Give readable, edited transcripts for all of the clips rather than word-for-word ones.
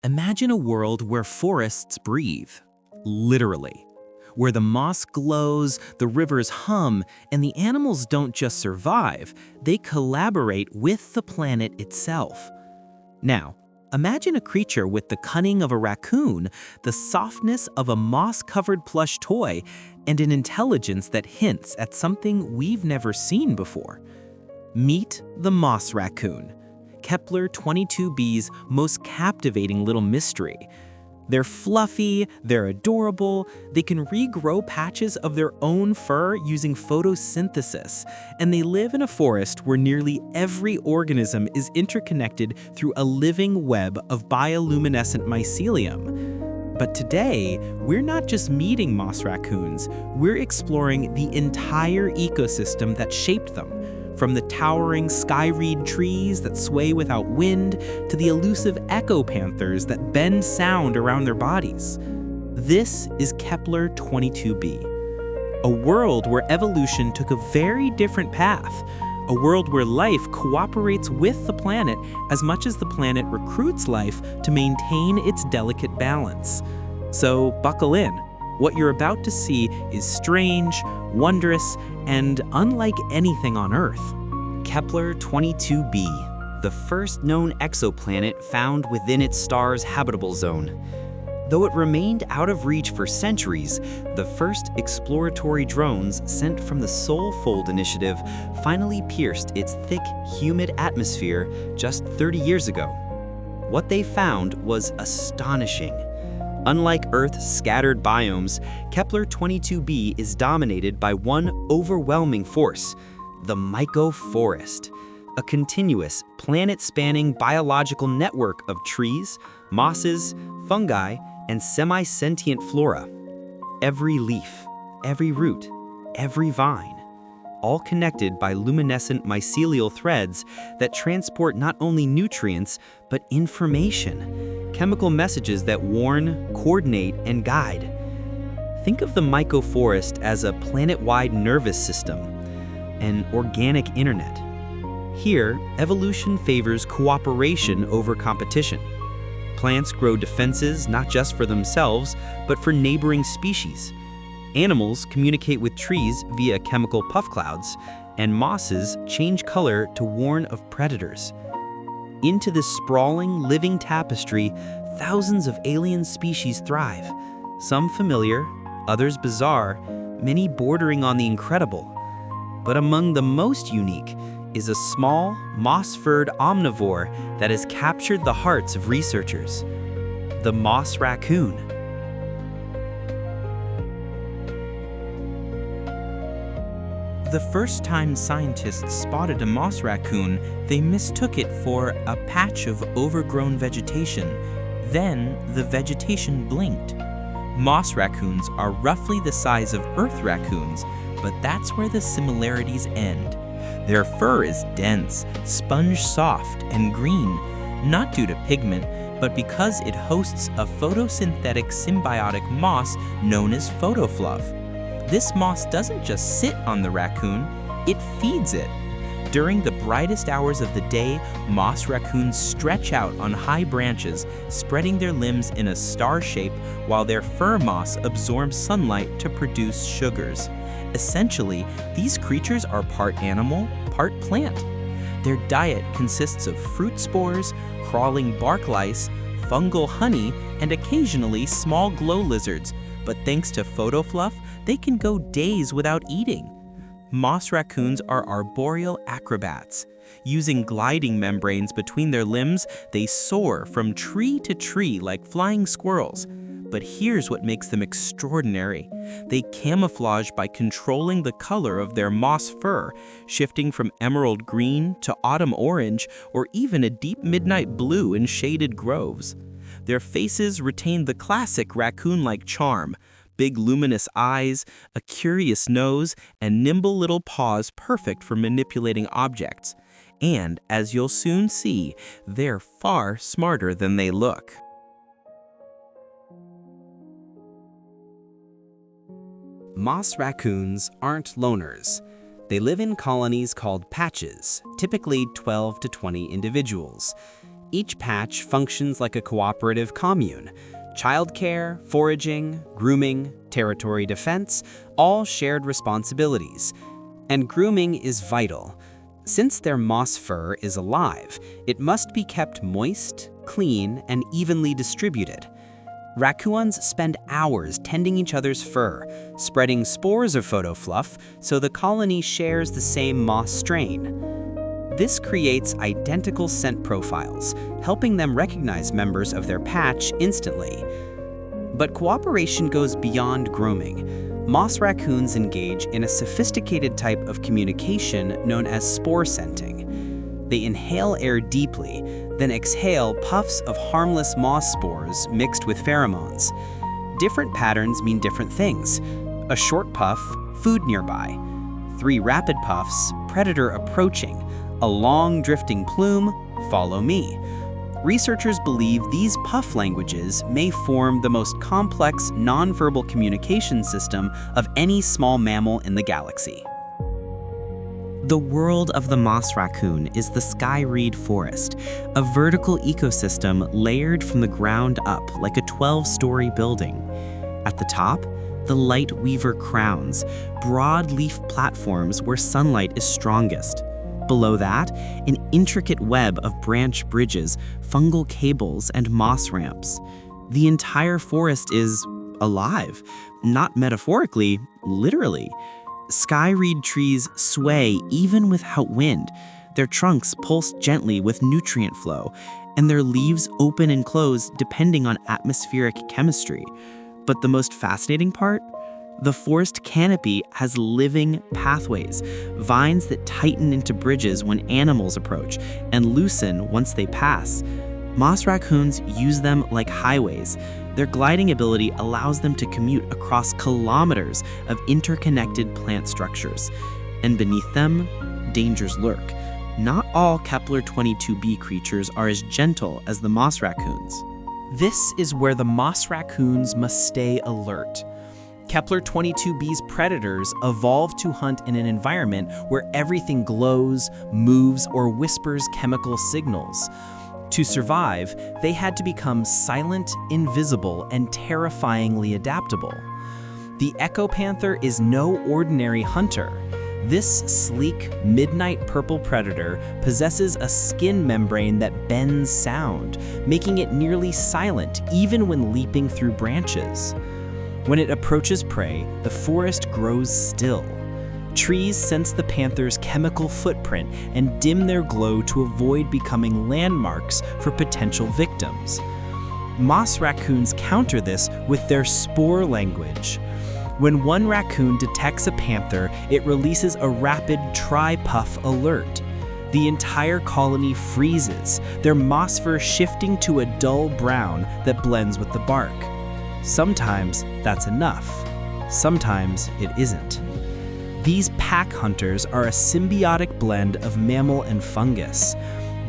Imagine a world where forests breathe, literally, where the moss glows, the rivers hum, and the animals don't just survive, they collaborate with the planet itself. Now, imagine a creature with the cunning of a raccoon, the softness of a moss-covered plush toy, and an intelligence that hints at something we've never seen before. Meet the Moss Raccoon, Kepler-22b's most captivating little mystery. They're fluffy, they're adorable, they can regrow patches of their own fur using photosynthesis, and they live in a forest where nearly every organism is interconnected through a living web of bioluminescent mycelium. But today, we're not just meeting moss raccoons, we're exploring the entire ecosystem that shaped them. From the towering skyreed trees that sway without wind to the elusive echo panthers that bend sound around their bodies. This is Kepler-22b, a world where evolution took a very different path, a world where life cooperates with the planet as much as the planet recruits life to maintain its delicate balance. So buckle in. What you're about to see is strange, wondrous, and unlike anything on Earth. Kepler-22b, the first known exoplanet found within its star's habitable zone. Though it remained out of reach for centuries, the first exploratory drones sent from the Soul-Fold initiative finally pierced its thick, humid atmosphere just 30 years ago. What they found was astonishing. Unlike Earth's scattered biomes, Kepler-22b is dominated by one overwhelming force, the mycoforest, a continuous, planet-spanning biological network of trees, mosses, fungi, and semi-sentient flora. Every leaf, every root, every vine, all connected by luminescent mycelial threads that transport not only nutrients, but information, chemical messages that warn, coordinate, and guide. Think of the mycoforest as a planet-wide nervous system, an organic internet. Here, evolution favors cooperation over competition. Plants grow defenses not just for themselves, but for neighboring species. Animals communicate with trees via chemical puff clouds, and mosses change color to warn of predators. Into this sprawling, living tapestry, thousands of alien species thrive, some familiar, others bizarre, many bordering on the incredible. But among the most unique is a small, moss-furred omnivore that has captured the hearts of researchers, the Moss Raccoon. The first time scientists spotted a moss raccoon, they mistook it for a patch of overgrown vegetation. Then the vegetation blinked. Moss raccoons are roughly the size of Earth raccoons, but that's where the similarities end. Their fur is dense, sponge-soft, and green, not due to pigment, but because it hosts a photosynthetic symbiotic moss known as photofluff. This moss doesn't just sit on the raccoon, it feeds it. During the brightest hours of the day, moss raccoons stretch out on high branches, spreading their limbs in a star shape while their fur moss absorbs sunlight to produce sugars. Essentially, these creatures are part animal, part plant. Their diet consists of fruit spores, crawling bark lice, fungal honey, and occasionally small glow lizards, but thanks to photofluff, they can go days without eating. Moss raccoons are arboreal acrobats. Using gliding membranes between their limbs, they soar from tree to tree like flying squirrels. But here's what makes them extraordinary. They camouflage by controlling the color of their moss fur, shifting from emerald green to autumn orange or even a deep midnight blue in shaded groves. Their faces retain the classic raccoon-like charm. Big luminous eyes, a curious nose, and nimble little paws perfect for manipulating objects. And, as you'll soon see, they're far smarter than they look. Moss raccoons aren't loners. They live in colonies called patches, typically 12 to 20 individuals. Each patch functions like a cooperative commune. Childcare, foraging, grooming, territory defense, all shared responsibilities. And grooming is vital. Since their moss fur is alive, it must be kept moist, clean, and evenly distributed. Raccoons spend hours tending each other's fur, spreading spores of photofluff so the colony shares the same moss strain. This creates identical scent profiles, helping them recognize members of their patch instantly. But cooperation goes beyond grooming. Moss raccoons engage in a sophisticated type of communication known as spore scenting. They inhale air deeply, then exhale puffs of harmless moss spores mixed with pheromones. Different patterns mean different things. A short puff, food nearby. 3 rapid puffs, predator approaching. A long drifting plume, follow me. Researchers believe these puff languages may form the most complex nonverbal communication system of any small mammal in the galaxy. The world of the moss raccoon is the sky-reed forest, a vertical ecosystem layered from the ground up like a 12-story building. At the top, the light weaver crowns, broad leaf platforms where sunlight is strongest. Below that, an intricate web of branch bridges, fungal cables, and moss ramps. The entire forest is alive, not metaphorically, literally. Sky-reed trees sway even without wind. Their trunks pulse gently with nutrient flow, and their leaves open and close depending on atmospheric chemistry. But the most fascinating part? The forest canopy has living pathways, vines that tighten into bridges when animals approach and loosen once they pass. Moss raccoons use them like highways. Their gliding ability allows them to commute across kilometers of interconnected plant structures. And beneath them, dangers lurk. Not all Kepler-22b creatures are as gentle as the moss raccoons. This is where the moss raccoons must stay alert. Kepler-22b's predators evolved to hunt in an environment where everything glows, moves, or whispers chemical signals. To survive, they had to become silent, invisible, and terrifyingly adaptable. The echo panther is no ordinary hunter. This sleek, midnight purple predator possesses a skin membrane that bends sound, making it nearly silent even when leaping through branches. When it approaches prey, the forest grows still. Trees sense the panther's chemical footprint and dim their glow to avoid becoming landmarks for potential victims. Moss raccoons counter this with their spore language. When one raccoon detects a panther, it releases a rapid tri-puff alert. The entire colony freezes, their moss fur shifting to a dull brown that blends with the bark. Sometimes that's enough. Sometimes it isn't. These pack hunters are a symbiotic blend of mammal and fungus.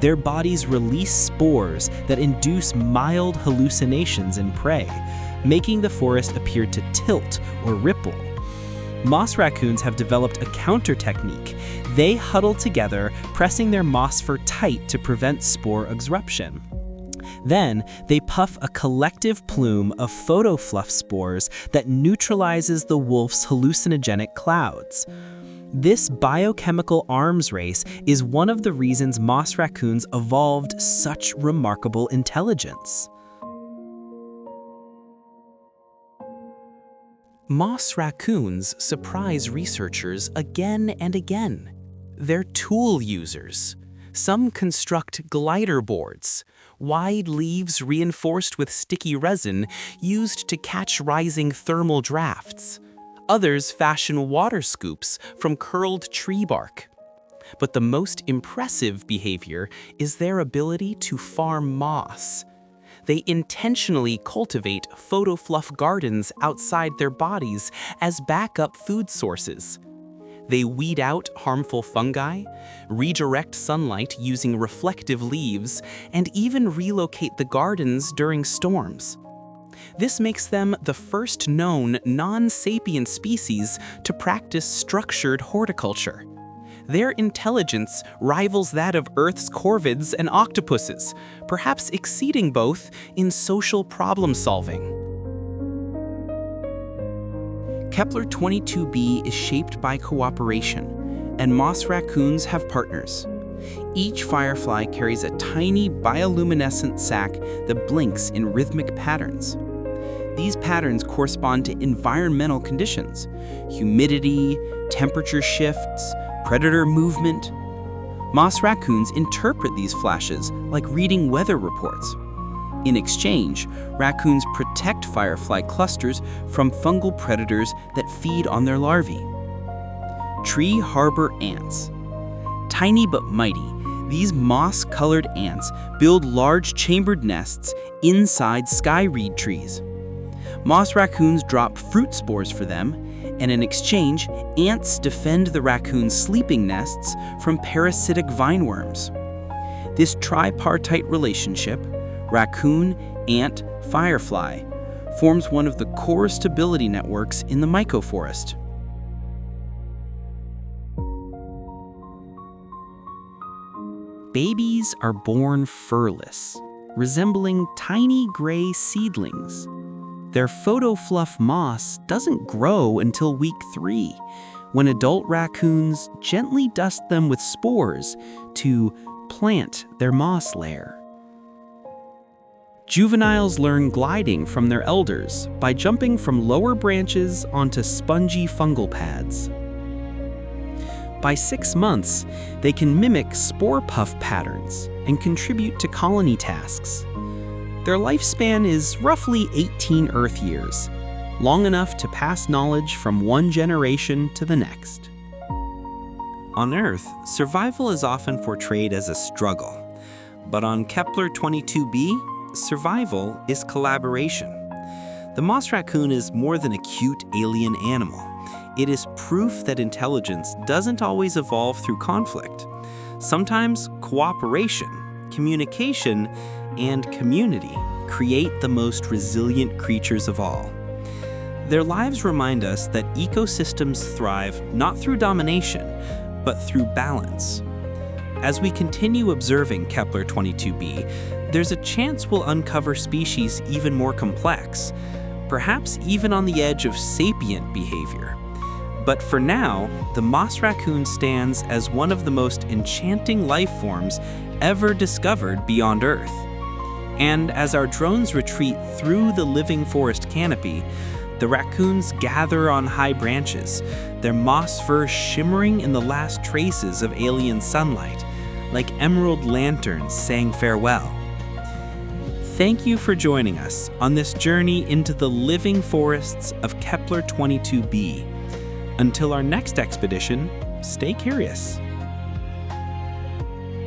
Their bodies release spores that induce mild hallucinations in prey, making the forest appear to tilt or ripple. Moss raccoons have developed a counter technique. They huddle together, pressing their moss fur tight to prevent spore exruption. Then, they puff a collective plume of photofluff spores that neutralizes the wolf's hallucinogenic clouds. This biochemical arms race is one of the reasons moss raccoons evolved such remarkable intelligence. Moss raccoons surprise researchers again and again. They're tool users. Some construct glider boards, wide leaves reinforced with sticky resin used to catch rising thermal drafts. Others fashion water scoops from curled tree bark. But the most impressive behavior is their ability to farm moss. They intentionally cultivate photofluff gardens outside their bodies as backup food sources. They weed out harmful fungi, redirect sunlight using reflective leaves, and even relocate the gardens during storms. This makes them the first known non-sapient species to practice structured horticulture. Their intelligence rivals that of Earth's corvids and octopuses, perhaps exceeding both in social problem-solving. Kepler-22b is shaped by cooperation, and Moss Raccoons have partners. Each firefly carries a tiny bioluminescent sac that blinks in rhythmic patterns. These patterns correspond to environmental conditions: humidity, temperature shifts, predator movement. Moss raccoons interpret these flashes like reading weather reports. In exchange, raccoons protect firefly clusters from fungal predators that feed on their larvae. Tree harbor ants. Tiny but mighty, these moss-colored ants build large chambered nests inside skyreed trees. Moss raccoons drop fruit spores for them, and in exchange, ants defend the raccoons' sleeping nests from parasitic vineworms. This tripartite relationship, raccoon, ant, firefly, forms one of the core stability networks in the mycoforest. Babies are born furless, resembling tiny gray seedlings. Their photofluff moss doesn't grow until week 3, when adult raccoons gently dust them with spores to plant their moss lair. Juveniles learn gliding from their elders by jumping from lower branches onto spongy fungal pads. By 6 months, they can mimic spore puff patterns and contribute to colony tasks. Their lifespan is roughly 18 Earth years, long enough to pass knowledge from one generation to the next. On Earth, survival is often portrayed as a struggle, but on Kepler-22b, survival is collaboration. The moss raccoon is more than a cute alien animal. It is proof that intelligence doesn't always evolve through conflict. Sometimes cooperation, communication, and community create the most resilient creatures of all. Their lives remind us that ecosystems thrive not through domination, but through balance. As we continue observing Kepler-22b, there's a chance we'll uncover species even more complex, perhaps even on the edge of sapient behavior. But for now, the moss raccoon stands as one of the most enchanting life forms ever discovered beyond Earth. And as our drones retreat through the living forest canopy, the raccoons gather on high branches, their moss fur shimmering in the last traces of alien sunlight, like emerald lanterns saying farewell. Thank you for joining us on this journey into the living forests of Kepler-22b. Until our next expedition, stay curious.